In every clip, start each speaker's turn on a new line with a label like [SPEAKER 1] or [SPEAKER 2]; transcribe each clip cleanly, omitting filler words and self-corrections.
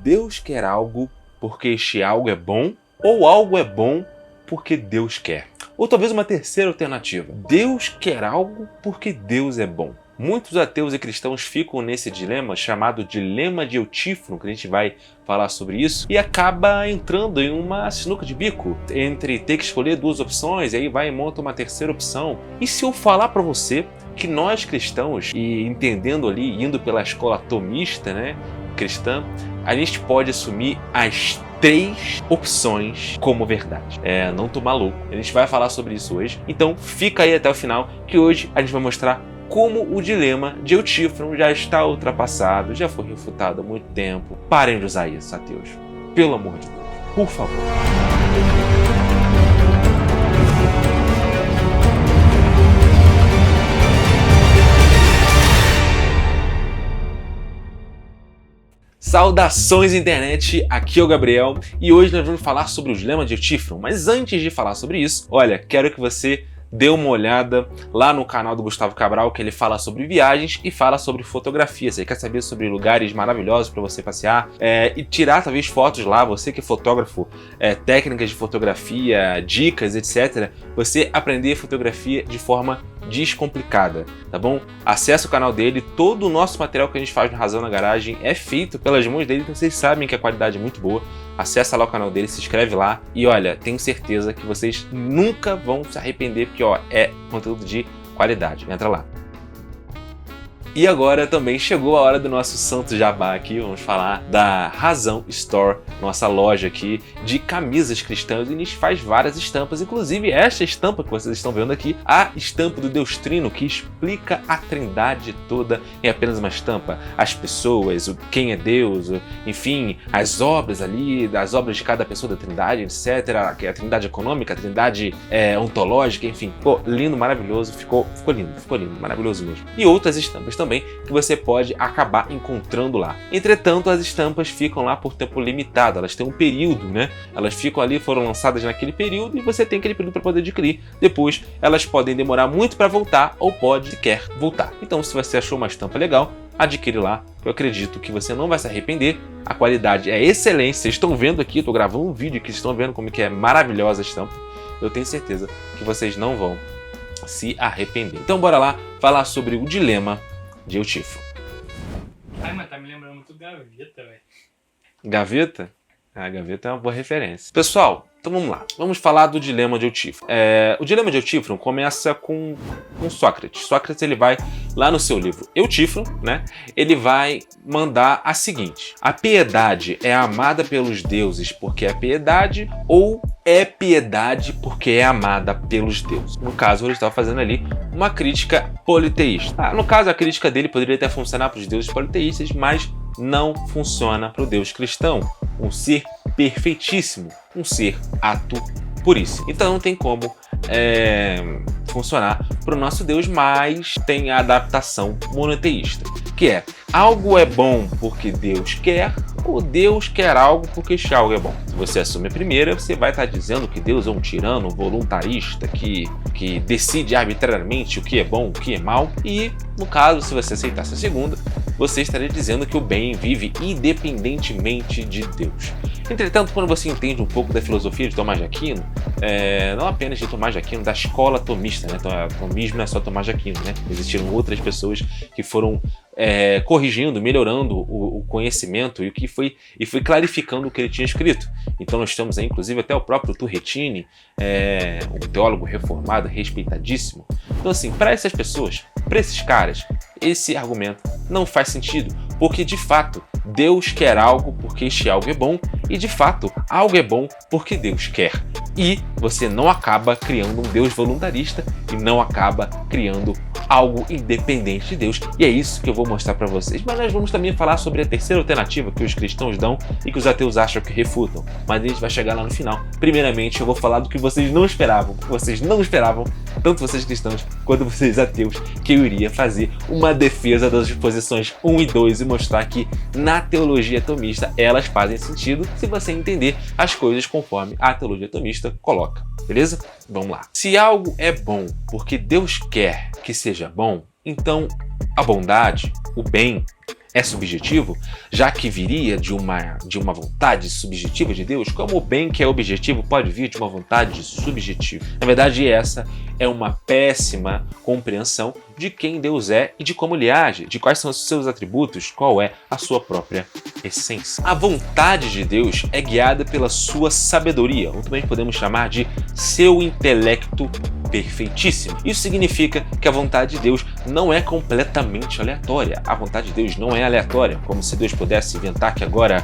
[SPEAKER 1] Deus quer algo porque este algo é bom, ou algo é bom porque Deus quer. Ou talvez uma terceira alternativa. Deus quer algo porque Deus é bom. Muitos ateus e cristãos ficam nesse dilema chamado dilema de Eutífrono, que a gente vai falar sobre isso, e acaba entrando em uma sinuca de bico entre ter que escolher duas opções, e aí vai e monta uma terceira opção. E se eu falar para você que nós cristãos, e entendendo ali, indo pela escola tomista, né, cristã, a gente pode assumir as três opções como verdade. Não tô maluco. A gente vai falar sobre isso hoje. Então fica aí até o final, que hoje a gente vai mostrar como o dilema de Eutífrono já está ultrapassado, já foi refutado há muito tempo. Parem de usar isso, ateus. Pelo amor de Deus. Por favor. Saudações internet, aqui é o Gabriel e hoje nós vamos falar sobre o dilema de Eutífrono. Mas antes de falar sobre isso, olha, quero que você dê uma olhada lá no canal do Gustavo Cabral, que ele fala sobre viagens e fala sobre fotografia. Você quer saber sobre lugares maravilhosos para você passear e tirar talvez fotos lá, você que é fotógrafo, técnicas de fotografia, dicas, etc. Você aprender fotografia de forma descomplicada, tá bom? Acesse o canal dele, todo o nosso material que a gente faz no Razão na Garagem é feito pelas mãos dele, então vocês sabem que a qualidade é muito boa. Acessa lá o canal dele, se inscreve lá e olha, tenho certeza que vocês nunca vão se arrepender, porque ó, é conteúdo de qualidade. Entra lá. E agora também chegou a hora do nosso santo jabá aqui, vamos falar da Razão Store, nossa loja aqui de camisas cristãs, e a gente faz várias estampas, inclusive esta estampa que vocês estão vendo aqui, a estampa do Deus Trino, que explica a Trindade toda em apenas uma estampa, as pessoas, quem é Deus, enfim, as obras ali, as obras de cada pessoa da Trindade, etc, a Trindade econômica, a Trindade ontológica, enfim, ficou lindo, maravilhoso, ficou lindo, maravilhoso mesmo. E outras estampas também que você pode acabar encontrando lá. Entretanto, as estampas ficam lá por tempo limitado, elas têm um período, né? Elas ficam ali, foram lançadas naquele período e você tem aquele período para poder adquirir. Depois, elas podem demorar muito para voltar ou pode sequer voltar. Então, se você achou uma estampa legal, adquire lá. Eu acredito que você não vai se arrepender. A qualidade é excelente. Vocês estão vendo aqui, eu estou gravando um vídeo que vocês estão vendo como que é maravilhosa a estampa. Eu tenho certeza que vocês não vão se arrepender. Então, bora lá falar sobre o dilema de Eutífrono.
[SPEAKER 2] Ai, mas tá me lembrando muito Gaveta, velho.
[SPEAKER 1] Gaveta? A Gaveta é uma boa referência. Pessoal, então vamos lá. Vamos falar do dilema de Eutífrono. O dilema de Eutífrono começa com Sócrates. Sócrates, ele vai lá no seu livro Eutífrono, né? Ele vai mandar a seguinte: a piedade é amada pelos deuses porque é piedade, ou é piedade porque é amada pelos deuses? No caso, ele estava fazendo ali uma crítica politeísta. No caso, a crítica dele poderia até funcionar para os deuses politeístas, mas não funciona para o Deus cristão, um ser perfeitíssimo, um ser ato puríssimo. Então não tem como funcionar para o nosso Deus, mas tem a adaptação monoteísta, que é: algo é bom porque Deus quer, ou Deus quer algo porque este algo é bom. Se você assume a primeira, você vai estar dizendo que Deus é um tirano voluntarista que decide arbitrariamente o que é bom, o que é mal, e no caso, se você aceitasse a segunda, você estaria dizendo que o bem vive independentemente de Deus. Entretanto, quando você entende um pouco da filosofia de Tomás de Aquino, não apenas de Tomás de Aquino, da escola tomista, né? Então, o tomismo não é só Tomás de Aquino, né? Existiram outras pessoas que foram corrigindo, melhorando o conhecimento e foi clarificando o que ele tinha escrito. Então nós temos aí, inclusive, até o próprio Turretini, um teólogo reformado, respeitadíssimo. Então assim, para essas pessoas, para esses caras, esse argumento não faz sentido, porque de fato Deus quer algo porque este algo é bom, e de fato algo é bom porque Deus quer. E você não acaba criando um Deus voluntarista e não acaba criando algo independente de Deus, e é isso que eu vou mostrar para vocês. Mas nós vamos também falar sobre a terceira alternativa que os cristãos dão e que os ateus acham que refutam, mas a gente vai chegar lá no final. Primeiramente, eu vou falar do que vocês não esperavam, tanto vocês cristãos quanto vocês ateus, que eu iria fazer uma defesa das posições 1 e 2 e mostrar que na teologia tomista elas fazem sentido se você entender as coisas conforme a teologia tomista coloca. Beleza? Vamos lá. Se algo é bom porque Deus quer que seja bom, então a bondade, o bem, é subjetivo, já que viria de uma vontade subjetiva de Deus, como o bem que é objetivo pode vir de uma vontade subjetiva? Na verdade, essa é uma péssima compreensão de quem Deus é e de como ele age, de quais são os seus atributos, qual é a sua própria essência. A vontade de Deus é guiada pela sua sabedoria, ou também podemos chamar de seu intelecto perfeitíssimo. Isso significa que a vontade de Deus não é completamente aleatória. A vontade de Deus não é aleatória, como se Deus pudesse inventar que agora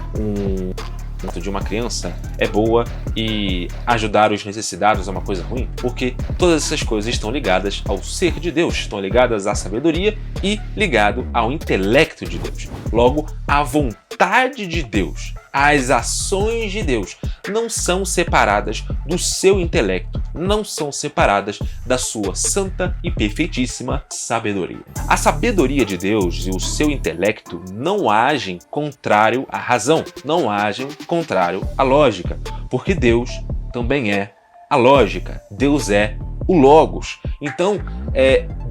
[SPEAKER 1] de uma criança é boa e ajudar os necessitados é uma coisa ruim, porque todas essas coisas estão ligadas ao ser de Deus, estão ligadas à sabedoria e ligado ao intelecto de Deus. Logo, a vontade de Deus, as ações de Deus não são separadas do seu intelecto, não são separadas da sua santa e perfeitíssima sabedoria. A sabedoria de Deus e o seu intelecto não agem contrário à razão, não agem contrário à lógica, porque Deus também é a lógica, Deus é o Logos. Então,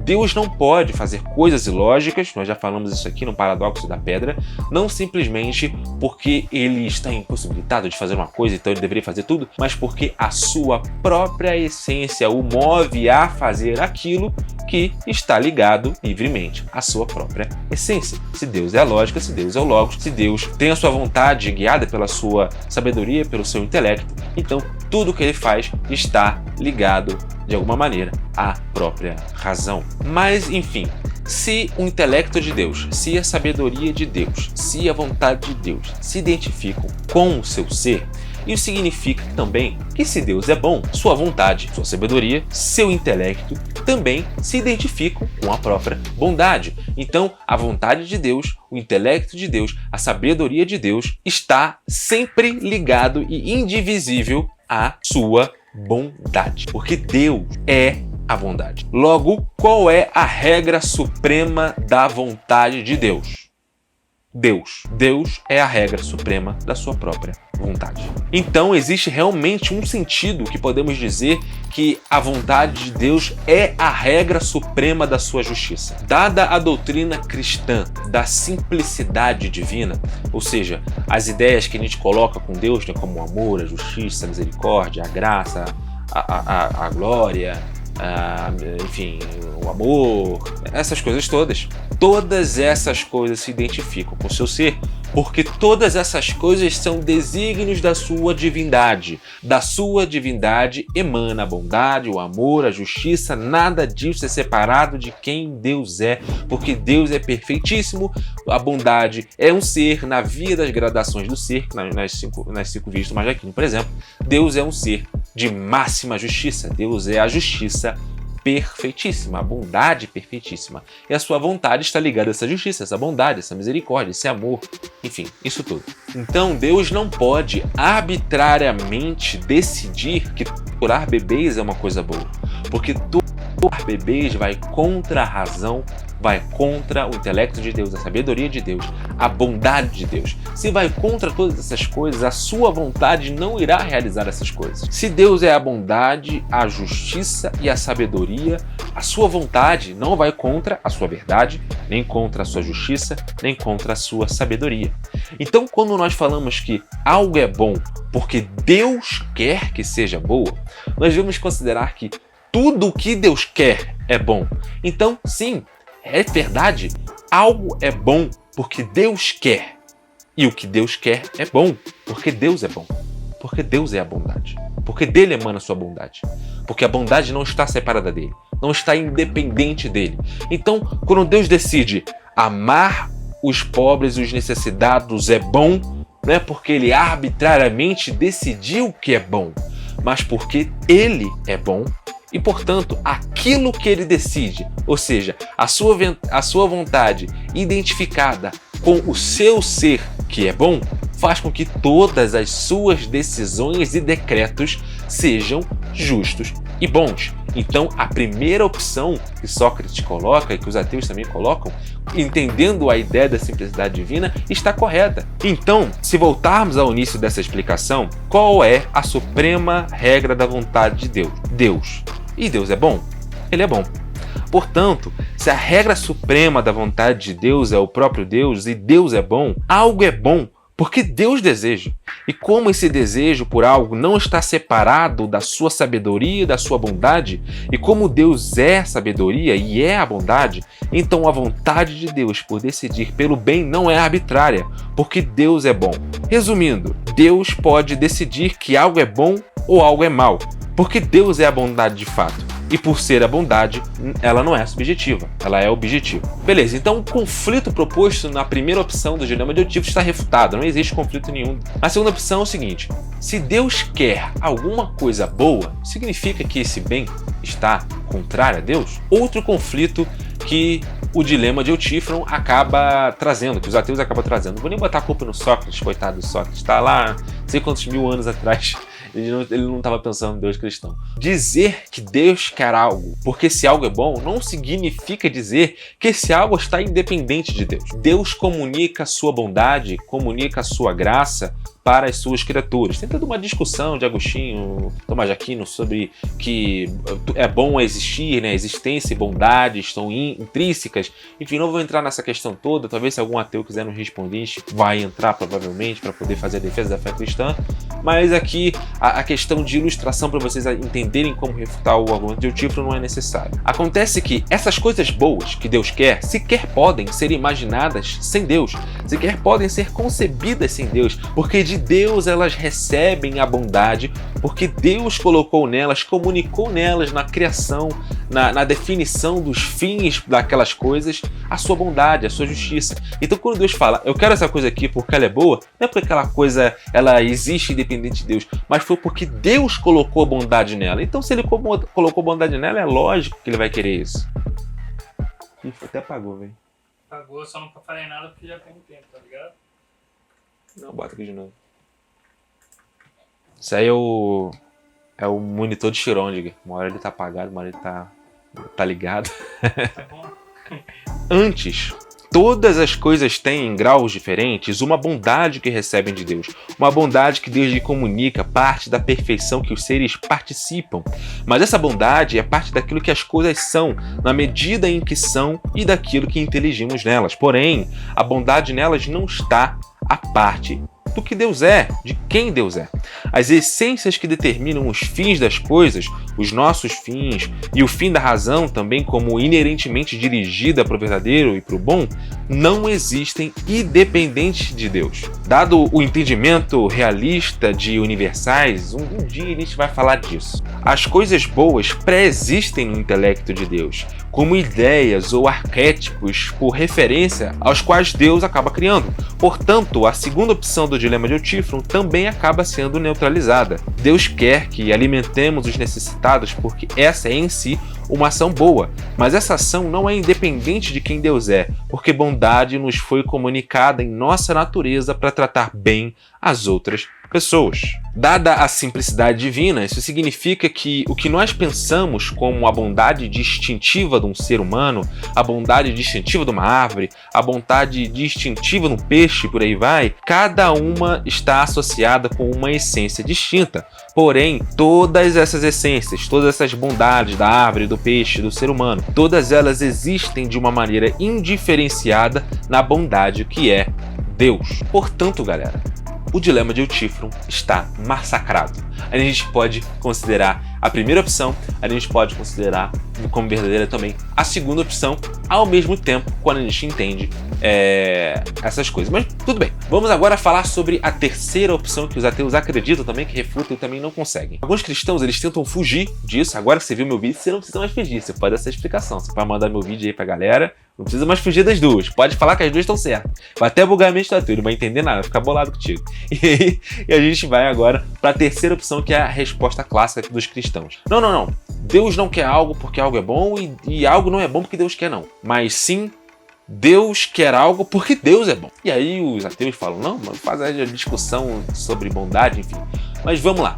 [SPEAKER 1] Deus não pode fazer coisas ilógicas, nós já falamos isso aqui no Paradoxo da Pedra, não simplesmente porque ele está impossibilitado de fazer uma coisa, então ele deveria fazer tudo, mas porque a sua própria essência o move a fazer aquilo que está ligado livremente à sua própria essência. Se Deus é a lógica, se Deus é o Logos, se Deus tem a sua vontade guiada pela sua sabedoria, pelo seu intelecto, então tudo que ele faz está ligado de alguma maneira à própria razão. Mas, enfim, se o intelecto de Deus, se a sabedoria de Deus, se a vontade de Deus se identificam com o seu ser, isso significa também que se Deus é bom, sua vontade, sua sabedoria, seu intelecto também se identificam com a própria bondade. Então, a vontade de Deus, o intelecto de Deus, a sabedoria de Deus está sempre ligado e indivisível à sua bondade, porque Deus é a bondade. Logo, qual é a regra suprema da vontade de Deus? Deus. Deus é a regra suprema da sua própria vontade. Então, existe realmente um sentido que podemos dizer que a vontade de Deus é a regra suprema da sua justiça. Dada a doutrina cristã da simplicidade divina, ou seja, as ideias que a gente coloca com Deus, né, como o amor, a justiça, a misericórdia, a graça, a glória, enfim, o amor, essas coisas todas. Todas essas coisas se identificam com o seu ser, porque todas essas coisas são desígnios da sua divindade. Da sua divindade emana a bondade, o amor, a justiça, nada disso é separado de quem Deus é, porque Deus é perfeitíssimo, a bondade é um ser na via das gradações do ser, nas cinco vias do Majaquino, por exemplo. Deus é um ser de máxima justiça, Deus é a justiça perfeitíssima, a bondade perfeitíssima. E a sua vontade está ligada a essa justiça, essa bondade, essa misericórdia, esse amor, enfim, isso tudo. Então Deus não pode arbitrariamente decidir que torturar bebês é uma coisa boa, porque torturar bebês vai contra a razão, vai contra o intelecto de Deus, a sabedoria de Deus, a bondade de Deus. Se vai contra todas essas coisas, a sua vontade não irá realizar essas coisas. Se Deus é a bondade, a justiça e a sabedoria, a sua vontade não vai contra a sua verdade, nem contra a sua justiça, nem contra a sua sabedoria. Então, quando nós falamos que algo é bom porque Deus quer que seja boa, nós devemos considerar que tudo o que Deus quer é bom. Então, sim, é verdade, algo é bom porque Deus quer. E o que Deus quer é bom porque Deus é bom. Porque Deus é a bondade. Porque dele emana a sua bondade. Porque a bondade não está separada dele. Não está independente dele. Então, quando Deus decide amar os pobres e os necessitados é bom, não é porque ele arbitrariamente decidiu que é bom, mas porque ele é bom. E, portanto, aquilo que ele decide, ou seja, a sua vontade identificada com o seu ser que é bom, faz com que todas as suas decisões e decretos sejam justos e bons. Então, a primeira opção que Sócrates coloca e que os ateus também colocam, entendendo a ideia da simplicidade divina, está correta. Então, se voltarmos ao início dessa explicação, qual é a suprema regra da vontade de Deus? Deus. E Deus é bom? Ele é bom. Portanto, se a regra suprema da vontade de Deus é o próprio Deus e Deus é bom, algo é bom porque Deus deseja. E como esse desejo por algo não está separado da sua sabedoria e da sua bondade, e como Deus é a sabedoria e é a bondade, então a vontade de Deus por decidir pelo bem não é arbitrária, porque Deus é bom. Resumindo, Deus pode decidir que algo é bom ou algo é mal, porque Deus é a bondade de fato. E por ser a bondade, ela não é subjetiva, ela é objetiva. Beleza, então o conflito proposto na primeira opção do dilema de Euthyphro está refutado, não existe conflito nenhum. A segunda opção é o seguinte: se Deus quer alguma coisa boa, significa que esse bem está contrário a Deus? Outro conflito que o dilema de Euthyphro acaba trazendo, que os ateus acabam trazendo. Não vou nem botar a culpa no Sócrates, coitado do Sócrates, está lá não sei quantos mil anos atrás. Ele não estava pensando em Deus cristão. Dizer que Deus quer algo, porque esse algo é bom, não significa dizer que esse algo está independente de Deus. Deus comunica a sua bondade, comunica a sua graça para as suas criaturas. Tem toda uma discussão de Agostinho, Tomás de Aquino, sobre que é bom existir, né? Existência e bondade estão intrínsecas. Enfim, não vou entrar nessa questão toda. Talvez se algum ateu quiser nos responder, a gente vai entrar provavelmente para poder fazer a defesa da fé cristã. Mas aqui a questão de ilustração para vocês entenderem como refutar o argumento de Euthyphro não é necessário. Acontece que essas coisas boas que Deus quer sequer podem ser imaginadas sem Deus, sequer podem ser concebidas sem Deus, porque de Deus elas recebem a bondade, porque Deus colocou nelas, comunicou nelas na criação, na definição dos fins daquelas coisas, a sua bondade, a sua justiça. Então quando Deus fala, eu quero essa coisa aqui porque ela é boa, não é porque aquela coisa ela existe independente de Deus, mas foi porque Deus colocou bondade nela. Então se ele colocou bondade nela, é lógico que ele vai querer isso. Ih, até apagou, velho.
[SPEAKER 2] Apagou, só não falei nada porque já tem um tempo, tá ligado?
[SPEAKER 1] Não, bota aqui de novo. Isso aí é o monitor de Schrödinger. Uma hora ele tá apagado, uma hora ele tá ligado.
[SPEAKER 2] Tá bom?
[SPEAKER 1] Antes, todas as coisas têm em graus diferentes uma bondade que recebem de Deus. Uma bondade que Deus lhe comunica, parte da perfeição que os seres participam. Mas essa bondade é parte daquilo que as coisas são, na medida em que são e daquilo que inteligimos nelas. Porém, a bondade nelas não está à parte do que Deus é, de quem Deus é. As essências que determinam os fins das coisas, os nossos fins e o fim da razão, também como inerentemente dirigida para o verdadeiro e para o bom, não existem independentes de Deus. Dado o entendimento realista de universais, um dia a gente vai falar disso. As coisas boas pré-existem no intelecto de Deus, como ideias ou arquétipos por referência aos quais Deus acaba criando. Portanto, a segunda opção do dilema de Euthyphro também acaba sendo neutralizada. Deus quer que alimentemos os necessitados porque essa é em si uma ação boa, mas essa ação não é independente de quem Deus é, porque bondade nos foi comunicada em nossa natureza para tratar bem as outras pessoas. Dada a simplicidade divina, isso significa que o que nós pensamos como a bondade distintiva de um ser humano, a bondade distintiva de uma árvore, a bondade distintiva de um peixe, por aí vai, cada uma está associada com uma essência distinta. Porém, todas essas essências, todas essas bondades da árvore, do peixe, do ser humano, todas elas existem de uma maneira indiferenciada na bondade que é Deus. Portanto, galera, o dilema de Euthyphro está massacrado. A gente pode considerar a primeira opção, a gente pode considerar como verdadeira também a segunda opção, ao mesmo tempo, quando a gente entende essas coisas. Mas tudo bem, vamos agora falar sobre a terceira opção que os ateus acreditam também, que refutam e também não conseguem. Alguns cristãos, eles tentam fugir disso. Agora que você viu meu vídeo, você não precisa mais fugir, você pode dar essa explicação, você pode mandar meu vídeo aí pra galera, não precisa mais fugir das duas, pode falar que as duas estão certas. Vai até bugar a mente do ateu, ele não vai entender nada, vai ficar bolado contigo. E a gente vai agora para a terceira opção, que é a resposta clássica dos cristãos. Não. Deus não quer algo porque algo é bom e algo não é bom porque Deus quer não. Mas sim, Deus quer algo porque Deus é bom. E aí os ateus falam, não, faz a discussão sobre bondade, enfim. Mas vamos lá.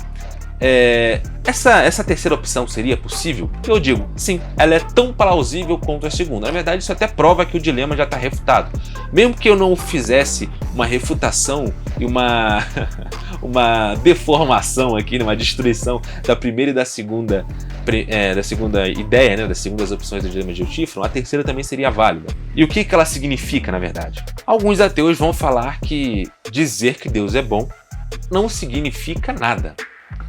[SPEAKER 1] Essa terceira opção seria possível? Eu digo, sim, ela é tão plausível quanto a segunda. Na verdade, isso até prova que o dilema já está refutado. Mesmo que eu não fizesse uma refutação e uma deformação aqui, uma destruição da primeira e da segunda ideia, né, das segundas opções do dilema de Eutífron, a terceira também seria válida. E o que ela significa, na verdade? Alguns ateus vão falar que dizer que Deus é bom não significa nada.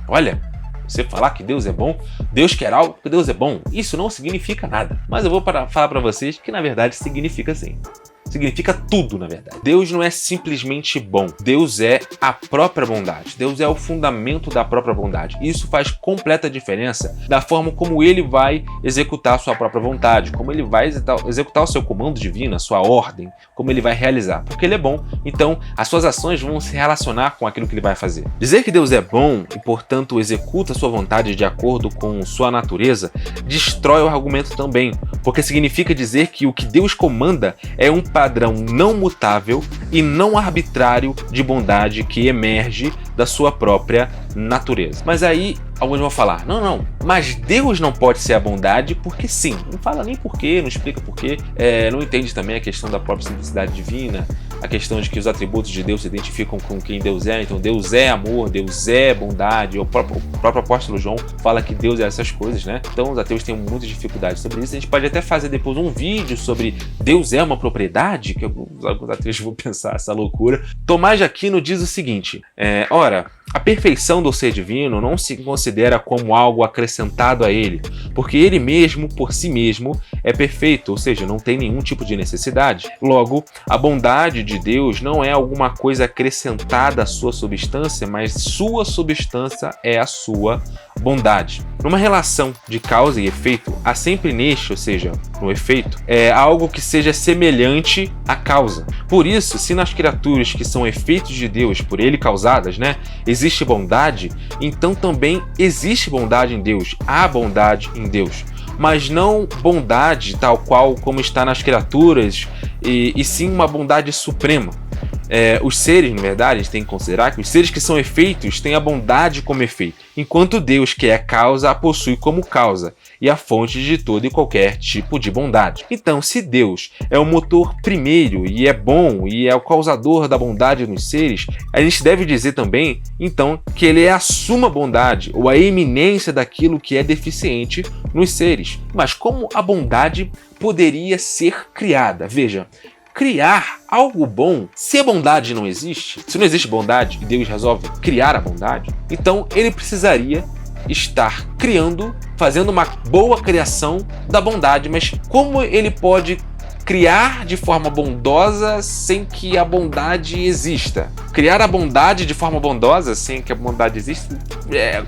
[SPEAKER 1] Olha, você falar que Deus é bom, Deus quer algo, que Deus é bom, isso não significa nada. Mas eu vou falar para vocês que na verdade significa sim. Significa tudo, na verdade. Deus não é simplesmente bom. Deus é a própria bondade. Deus é o fundamento da própria bondade. Isso faz completa diferença da forma como ele vai executar a sua própria vontade, como ele vai executar o seu comando divino, a sua ordem, como ele vai realizar. Porque ele é bom, então as suas ações vão se relacionar com aquilo que ele vai fazer. Dizer que Deus é bom e, portanto, executa a sua vontade de acordo com sua natureza, destrói o argumento também, porque significa dizer que o que Deus comanda é um padrão não mutável e não arbitrário de bondade que emerge da sua própria natureza. Mas aí alguns vão falar, não, mas Deus não pode ser a bondade porque sim. Não fala nem porquê, não explica porquê, não entende também a questão da própria simplicidade divina, a questão de que os atributos de Deus se identificam com quem Deus é, então Deus é amor, Deus é bondade, o próprio apóstolo João fala que Deus é essas coisas, né? Então os ateus têm muita dificuldade sobre isso. A gente pode até fazer depois um vídeo sobre Deus é uma propriedade, que alguns ateus vão pensar essa loucura. Tomás de Aquino diz o seguinte, ora, a perfeição do ser divino não se considera como algo acrescentado a ele, porque ele mesmo, por si mesmo, é perfeito, ou seja, não tem nenhum tipo de necessidade. Logo, a bondade de Deus não é alguma coisa acrescentada à sua substância, mas sua substância é a sua bondade. Numa relação de causa e efeito, há sempre neste, ou seja, no efeito, algo que seja semelhante à causa. Por isso, se nas criaturas que são efeitos de Deus por ele causadas, existe bondade, então também existe bondade em Deus, há bondade em Deus. Mas não bondade tal qual como está nas criaturas, e sim uma bondade suprema. Os seres, na verdade, a gente tem que considerar que os seres que são efeitos têm a bondade como efeito, enquanto Deus, que é causa, a possui como causa e a fonte de todo e qualquer tipo de bondade. Então, se Deus é o motor primeiro e é bom e é o causador da bondade nos seres, a gente deve dizer também, então, que ele é a suma bondade ou a eminência daquilo que é deficiente nos seres. Mas como a bondade poderia ser criada? Veja, criar algo bom, se a bondade não existe, se não existe bondade e Deus resolve criar a bondade, então ele precisaria estar criando, fazendo uma boa criação da bondade. Mas como ele pode criar de forma bondosa sem que a bondade exista? Criar a bondade de forma bondosa sem que a bondade exista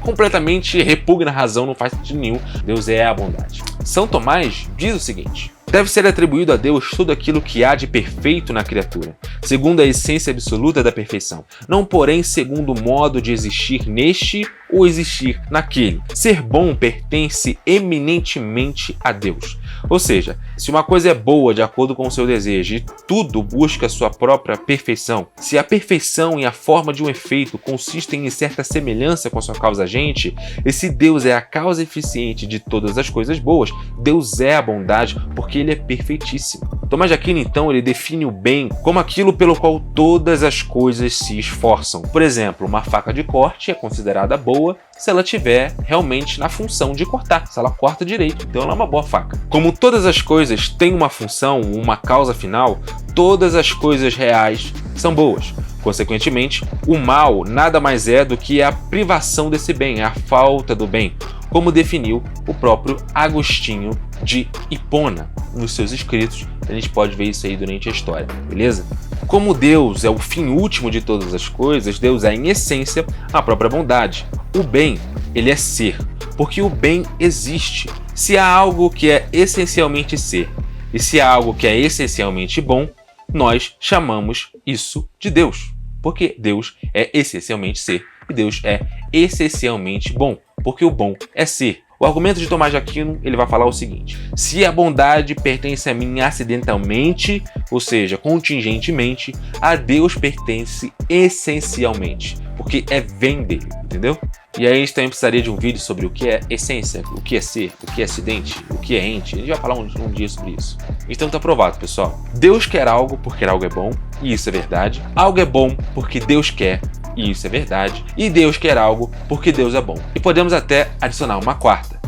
[SPEAKER 1] completamente repugna a razão, não faz sentido nenhum. Deus é a bondade. São Tomás diz o seguinte: deve ser atribuído a Deus tudo aquilo que há de perfeito na criatura, segundo a essência absoluta da perfeição, não porém segundo o modo de existir neste ou existir naquele. Ser bom pertence eminentemente a Deus. Ou seja, se uma coisa é boa de acordo com o seu desejo e tudo busca a sua própria perfeição, se a perfeição e a forma de um efeito consistem em certa semelhança com a sua causa agente, e se Deus é a causa eficiente de todas as coisas boas, Deus é a bondade, porque ele é perfeitíssimo. Tomás de Aquino, então, ele define o bem como aquilo pelo qual todas as coisas se esforçam. Por exemplo, uma faca de corte é considerada boa se ela tiver realmente na função de cortar, se ela corta direito, então ela é uma boa faca. Como todas as coisas têm uma função, uma causa final, todas as coisas reais são boas. Consequentemente, o mal nada mais é do que a privação desse bem, a falta do bem, como definiu o próprio Agostinho de Hipona nos seus escritos. A gente pode ver isso aí durante a história, beleza? Como Deus é o fim último de todas as coisas, Deus é, em essência, a própria bondade. O bem, ele é ser, porque o bem existe. Se há algo que é essencialmente ser, e se há algo que é essencialmente bom, nós chamamos isso de Deus, porque Deus é essencialmente ser, e Deus é essencialmente bom, porque o bom é ser. O argumento de Tomás de Aquino, ele vai falar o seguinte: se a bondade pertence a mim acidentalmente, ou seja, contingentemente, a Deus pertence essencialmente, porque vem dele, entendeu? E aí a gente também precisaria de um vídeo sobre o que é essência, o que é ser, o que é acidente, o que é ente. A gente vai falar um dia sobre isso. Então tá provado, pessoal. Deus quer algo porque algo é bom, e isso é verdade. Algo é bom porque Deus quer, e isso é verdade. E Deus quer algo porque Deus é bom. E podemos até adicionar uma quarta.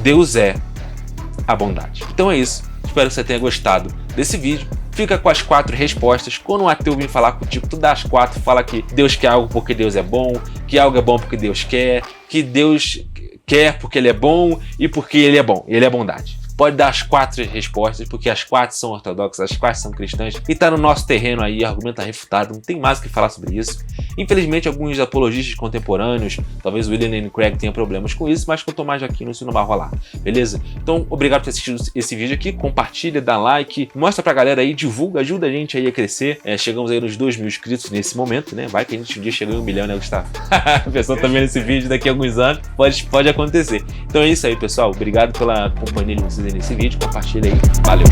[SPEAKER 1] Deus é a bondade. Então é isso. Espero que você tenha gostado desse vídeo. Fica com as 4 respostas. Quando um ateu vir falar contigo, tu dá as 4, fala que Deus quer algo porque Deus é bom, que algo é bom porque Deus quer, que Deus quer porque Ele é bom e porque Ele é bom, Ele é bondade. Pode dar as 4 respostas, porque as 4 são ortodoxas, as 4 são cristãs, e tá no nosso terreno aí, argumento refutado, não tem mais o que falar sobre isso. Infelizmente, alguns apologistas contemporâneos, talvez o William Lane Craig tenha problemas com isso, mas com o Tomás de Aquino isso não vai rolar, beleza? Então, obrigado por ter assistido esse vídeo aqui, compartilha, dá like, mostra pra galera aí, divulga, ajuda a gente aí a crescer. Chegamos aí nos 2.000 inscritos nesse momento, né? Vai que a gente um dia chegou em 1 milhão, né, Gustavo? A pessoa tá vendo esse vídeo daqui a alguns anos, pode acontecer. Então é isso aí, pessoal, obrigado pela companhia de vocês nesse vídeo, compartilha aí, valeu!